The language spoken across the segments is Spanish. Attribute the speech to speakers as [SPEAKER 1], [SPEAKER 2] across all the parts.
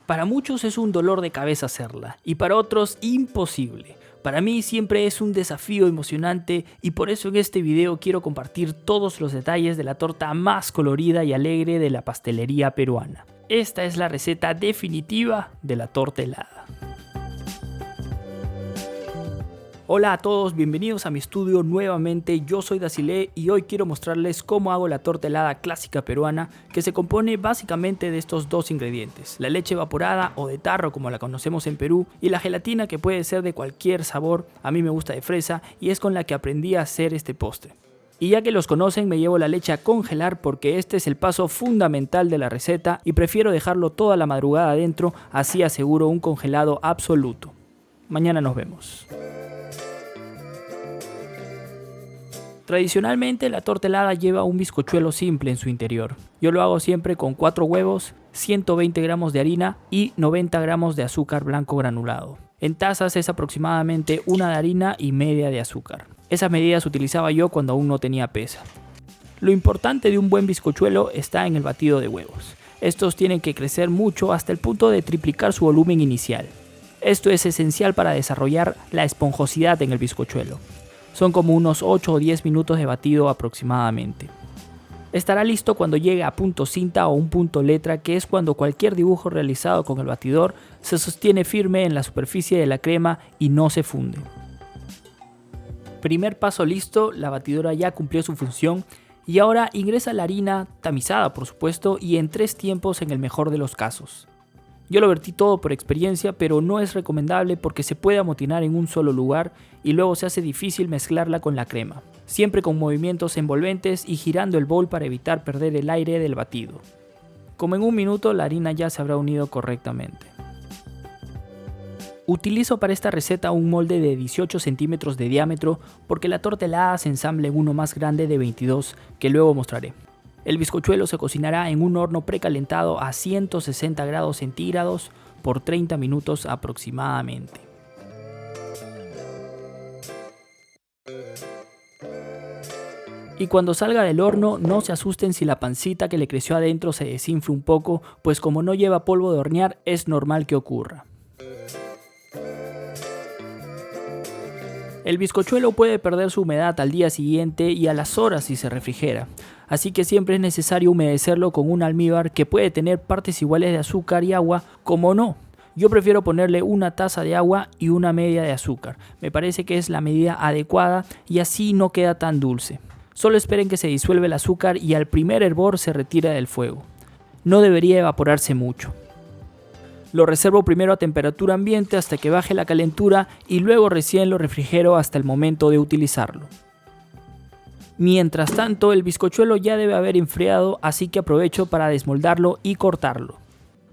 [SPEAKER 1] Para muchos es un dolor de cabeza hacerla y para otros imposible. Para mí siempre es un desafío emocionante y por eso en este video quiero compartir todos los detalles de la torta más colorida y alegre de la pastelería peruana. Esta es la receta definitiva de la torta helada. Hola a todos, bienvenidos a mi estudio nuevamente, yo soy Dacilé y hoy quiero mostrarles cómo hago la torta helada clásica peruana, que se compone básicamente de estos dos ingredientes: la leche evaporada o de tarro como la conocemos en Perú, y la gelatina, que puede ser de cualquier sabor. A mí me gusta de fresa y es con la que aprendí a hacer este postre. Y ya que los conocen, me llevo la leche a congelar porque este es el paso fundamental de la receta y prefiero dejarlo toda la madrugada adentro, así aseguro un congelado absoluto. Mañana nos vemos. Tradicionalmente la torta helada lleva un bizcochuelo simple en su interior. Yo lo hago siempre con 4 huevos, 120 gramos de harina y 90 gramos de azúcar blanco granulado. En tazas es aproximadamente una de harina y media de azúcar. Esas medidas utilizaba yo cuando aún no tenía pesa. Lo importante de un buen bizcochuelo está en el batido de huevos. Estos tienen que crecer mucho hasta el punto de triplicar su volumen inicial. Esto es esencial para desarrollar la esponjosidad en el bizcochuelo. Son como unos 8 o 10 minutos de batido aproximadamente. Estará listo cuando llegue a punto cinta o un punto letra, que es cuando cualquier dibujo realizado con el batidor se sostiene firme en la superficie de la crema y no se funde. Primer paso listo, la batidora ya cumplió su función y ahora ingresa la harina, tamizada por supuesto, y en 3 tiempos en el mejor de los casos. Yo lo vertí todo por experiencia, pero no es recomendable porque se puede amotinar en un solo lugar y luego se hace difícil mezclarla con la crema. Siempre con movimientos envolventes y girando el bol para evitar perder el aire del batido. Como en un minuto la harina ya se habrá unido correctamente. Utilizo para esta receta un molde de 18 centímetros de diámetro porque la torta helada se ensambla en uno más grande de 22 que luego mostraré. El bizcochuelo se cocinará en un horno precalentado a 160 grados centígrados por 30 minutos aproximadamente. Y cuando salga del horno, no se asusten si la pancita que le creció adentro se desinfla un poco, pues como no lleva polvo de hornear, es normal que ocurra. El bizcochuelo puede perder su humedad al día siguiente y a las horas si se refrigera, así que siempre es necesario humedecerlo con un almíbar que puede tener partes iguales de azúcar y agua, como no. Yo prefiero ponerle una taza de agua y una media de azúcar, me parece que es la medida adecuada y así no queda tan dulce. Solo esperen que se disuelva el azúcar y al primer hervor se retira del fuego. No debería evaporarse mucho. Lo reservo primero a temperatura ambiente hasta que baje la calentura y luego recién lo refrigero hasta el momento de utilizarlo. Mientras tanto, el bizcochuelo ya debe haber enfriado, así que aprovecho para desmoldarlo y cortarlo.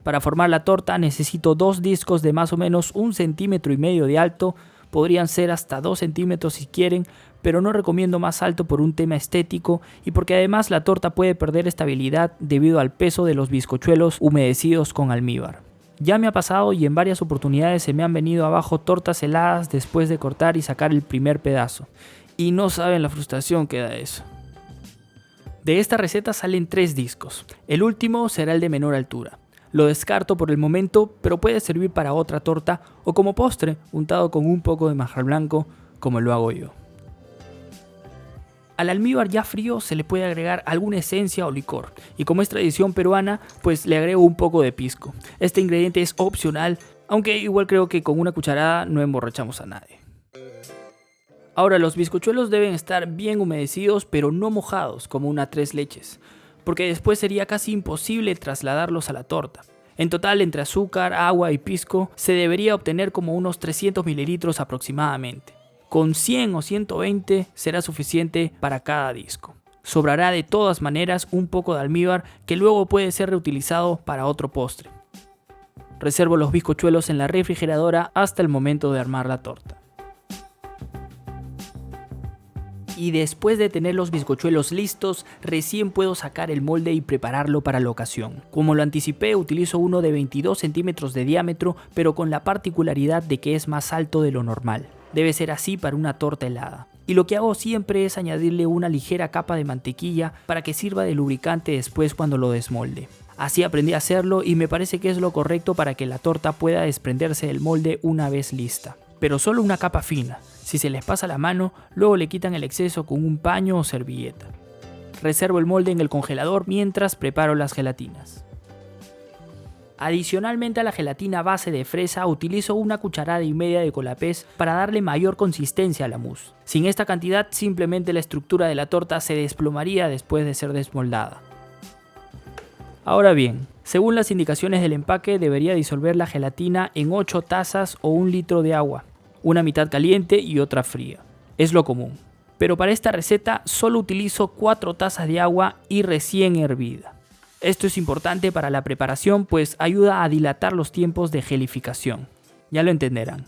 [SPEAKER 1] Para formar la torta necesito 2 discos de más o menos 1,5 centímetros de alto, podrían ser hasta 2 centímetros si quieren, pero no recomiendo más alto por un tema estético y porque además la torta puede perder estabilidad debido al peso de los bizcochuelos humedecidos con almíbar. Ya me ha pasado y en varias oportunidades se me han venido abajo tortas heladas después de cortar y sacar el primer pedazo. Y no saben la frustración que da eso. De esta receta salen 3 discos. El último será el de menor altura. Lo descarto por el momento, pero puede servir para otra torta o como postre, untado con un poco de manjar blanco, como lo hago yo. Al almíbar ya frío se le puede agregar alguna esencia o licor, y como es tradición peruana, pues le agrego un poco de pisco. Este ingrediente es opcional, aunque igual creo que con una cucharada no emborrachamos a nadie. Ahora, los bizcochuelos deben estar bien humedecidos, pero no mojados como una 3 leches, porque después sería casi imposible trasladarlos a la torta. En total, entre azúcar, agua y pisco, se debería obtener como unos 300 mililitros aproximadamente. Con 100 o 120 será suficiente para cada disco. Sobrará de todas maneras un poco de almíbar que luego puede ser reutilizado para otro postre. Reservo los bizcochuelos en la refrigeradora hasta el momento de armar la torta. Y después de tener los bizcochuelos listos, recién puedo sacar el molde y prepararlo para la ocasión. Como lo anticipé, utilizo uno de 22 centímetros de diámetro, pero con la particularidad de que es más alto de lo normal. Debe ser así para una torta helada. Y lo que hago siempre es añadirle una ligera capa de mantequilla para que sirva de lubricante después cuando lo desmolde. Así aprendí a hacerlo y me parece que es lo correcto para que la torta pueda desprenderse del molde una vez lista. Pero solo una capa fina. Si se les pasa la mano, luego le quitan el exceso con un paño o servilleta. Reservo el molde en el congelador mientras preparo las gelatinas. Adicionalmente a la gelatina base de fresa utilizo 1,5 cucharadas de colapés para darle mayor consistencia a la mousse. Sin esta cantidad simplemente la estructura de la torta se desplomaría después de ser desmoldada. Ahora bien, según las indicaciones del empaque debería disolver la gelatina en 8 tazas o 1 litro de agua, una mitad caliente y otra fría. Es lo común. Pero para esta receta solo utilizo 4 tazas de agua y recién hervida. Esto es importante para la preparación pues ayuda a dilatar los tiempos de gelificación. Ya lo entenderán.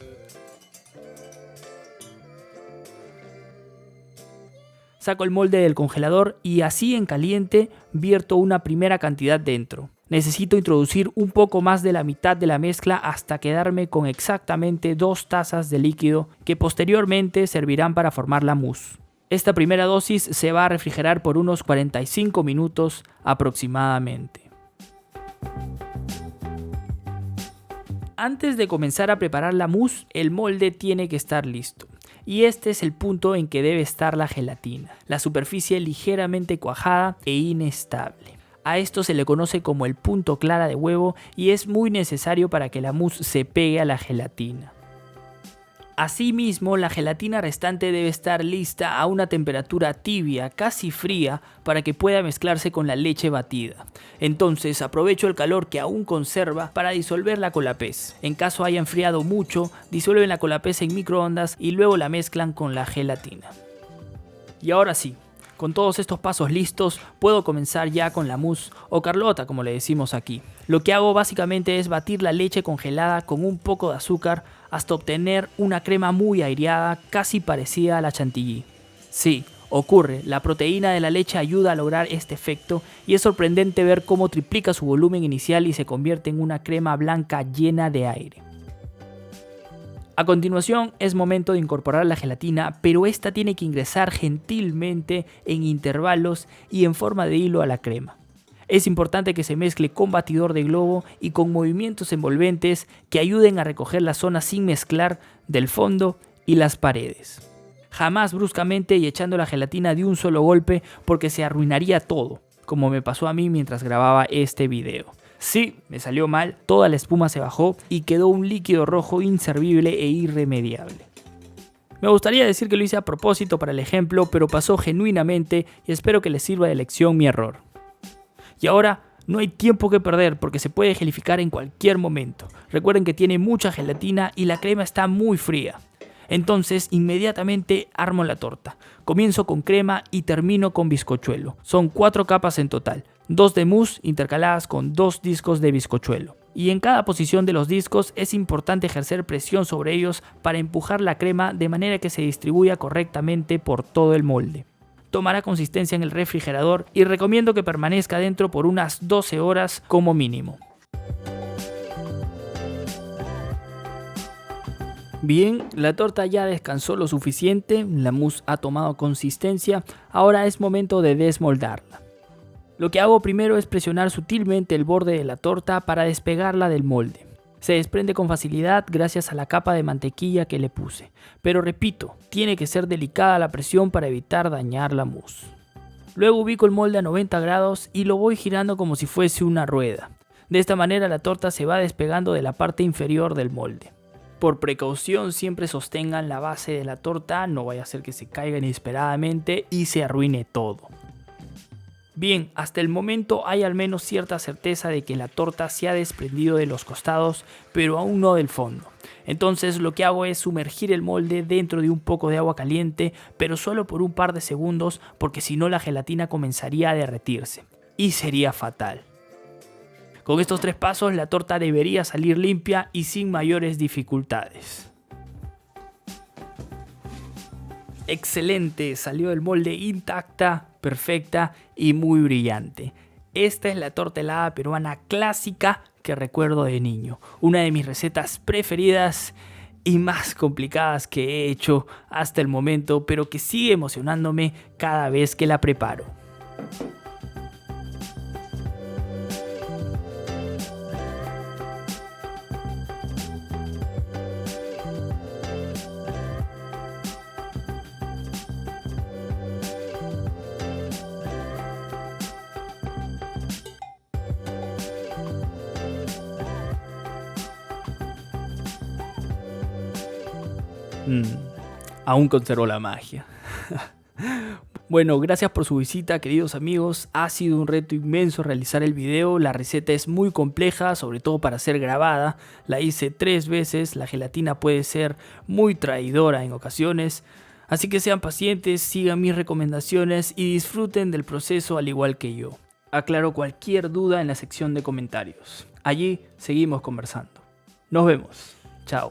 [SPEAKER 1] Saco el molde del congelador y así en caliente vierto una primera cantidad dentro. Necesito introducir un poco más de la mitad de la mezcla hasta quedarme con exactamente 2 tazas de líquido que posteriormente servirán para formar la mousse. Esta primera dosis se va a refrigerar por unos 45 minutos aproximadamente. Antes de comenzar a preparar la mousse, el molde tiene que estar listo. Y este es el punto en que debe estar la gelatina, la superficie ligeramente cuajada e inestable. A esto se le conoce como el punto clara de huevo y es muy necesario para que la mousse se pegue a la gelatina. Asimismo, la gelatina restante debe estar lista a una temperatura tibia, casi fría, para que pueda mezclarse con la leche batida. Entonces aprovecho el calor que aún conserva para disolverla con la pez. En caso haya enfriado mucho, disuelven la colapés en microondas y luego la mezclan con la gelatina. Y ahora sí, con todos estos pasos listos, puedo comenzar ya con la mousse o carlota como le decimos aquí. Lo que hago básicamente es batir la leche congelada con un poco de azúcar hasta obtener una crema muy aireada, casi parecida a la chantilly. Sí, ocurre, la proteína de la leche ayuda a lograr este efecto y es sorprendente ver cómo triplica su volumen inicial y se convierte en una crema blanca llena de aire. A continuación es momento de incorporar la gelatina, pero esta tiene que ingresar gentilmente en intervalos y en forma de hilo a la crema. Es importante que se mezcle con batidor de globo y con movimientos envolventes que ayuden a recoger la zona sin mezclar del fondo y las paredes. Jamás bruscamente y echando la gelatina de un solo golpe porque se arruinaría todo, como me pasó a mí mientras grababa este video. Sí, me salió mal, toda la espuma se bajó y quedó un líquido rojo inservible e irremediable. Me gustaría decir que lo hice a propósito para el ejemplo, pero pasó genuinamente y espero que les sirva de lección mi error. Y ahora no hay tiempo que perder porque se puede gelificar en cualquier momento. Recuerden que tiene mucha gelatina y la crema está muy fría. Entonces inmediatamente armo la torta. Comienzo con crema y termino con bizcochuelo. Son 4 capas en total, 2 de mousse intercaladas con 2 discos de bizcochuelo. Y en cada posición de los discos es importante ejercer presión sobre ellos para empujar la crema de manera que se distribuya correctamente por todo el molde. Tomará consistencia en el refrigerador y recomiendo que permanezca dentro por unas 12 horas como mínimo. Bien, la torta ya descansó lo suficiente, la mousse ha tomado consistencia, ahora es momento de desmoldarla. Lo que hago primero es presionar sutilmente el borde de la torta para despegarla del molde. Se desprende con facilidad gracias a la capa de mantequilla que le puse, pero repito, tiene que ser delicada la presión para evitar dañar la mousse. Luego ubico el molde a 90 grados y lo voy girando como si fuese una rueda. De esta manera la torta se va despegando de la parte inferior del molde. Por precaución siempre sostengan la base de la torta, no vaya a ser que se caiga inesperadamente y se arruine todo. Bien, hasta el momento hay al menos cierta certeza de que la torta se ha desprendido de los costados, pero aún no del fondo. Entonces lo que hago es sumergir el molde dentro de un poco de agua caliente, pero solo por un par de segundos porque si no la gelatina comenzaría a derretirse y sería fatal. Con estos 3 pasos la torta debería salir limpia y sin mayores dificultades. Excelente, salió del molde intacta, perfecta y muy brillante. Esta es la torta helada peruana clásica que recuerdo de niño. Una de mis recetas preferidas y más complicadas que he hecho hasta el momento, pero que sigue emocionándome cada vez que la preparo. Mm, aún conservo la magia. Bueno, gracias por su visita, queridos amigos. Ha sido un reto inmenso realizar el video. La receta es muy compleja, sobre todo para ser grabada. La hice 3 veces. La gelatina puede ser muy traidora en ocasiones. Así que sean pacientes, sigan mis recomendaciones y disfruten del proceso al igual que yo. Aclaro cualquier duda en la sección de comentarios. Allí seguimos conversando. Nos vemos. Chao.